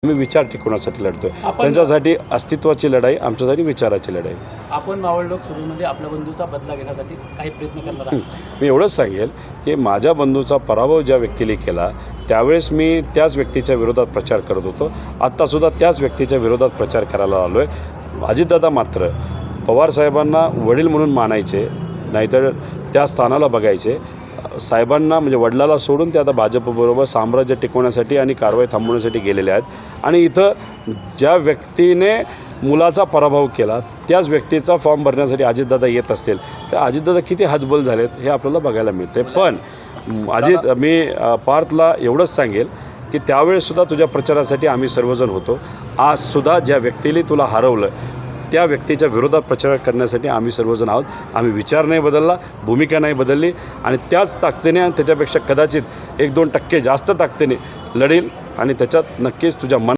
आम्ही विचार टिकवण्यासाठी लढतोय। त्यांच्यासाठी अस्तित्वाची लढाई, आमच्यासाठी विचाराची लढाई। आपण मावळ लोकसभेमध्ये आपल्या बंधूचा बदला घेण्यासाठी काही प्रयत्न करणार आहात? मी एवढंच सांगेल की माझ्या बंधूचा पराभव ज्या व्यक्तीने केला त्यावेळेस मी त्याच व्यक्तीच्या विरोधात प्रचार करत होतो। आत्तासुद्धा त्याच व्यक्तीच्या विरोधात प्रचार करायला आलो आहे। अजितदादा मात्र पवारसाहेबांना वडील म्हणून मानायचे, नाहीतर त्या स्थानाला बघायचे। साहेबांना म्हणजे वडिलाला सोडून ते आता भाजपबरोबर साम्राज्य टिकवण्यासाठी आणि कारवाई थांबवण्यासाठी गेलेले आहेत। आणि इथं ज्या व्यक्तीने मुलाचा पराभव केला त्याच व्यक्तीचा फॉर्म भरण्यासाठी अजितदादा येत असतील तर अजितदादा किती हतबल झालेत हे आपल्याला बघायला मिळते। पण मी पार्थला एवढंच सांगेल की त्यावेळेसुद्धा तुझ्या प्रचारासाठी आम्ही सर्वजण होतो। आजसुद्धा ज्या व्यक्तीने तुला हरवलं त्या व्यक्तीच्या विरोधात प्रचार करण्यासाठी आम्ही सर्वजण आहोत। आम्ही विचार नाही बदलला, भूमिका नाही बदलली आणि त्याच ताकदीने आणि त्याच्यापेक्षा कदाचित 1-2% जास्त ताकदीने लढेल आणि त्याच्यात नक्कीच तुझ्या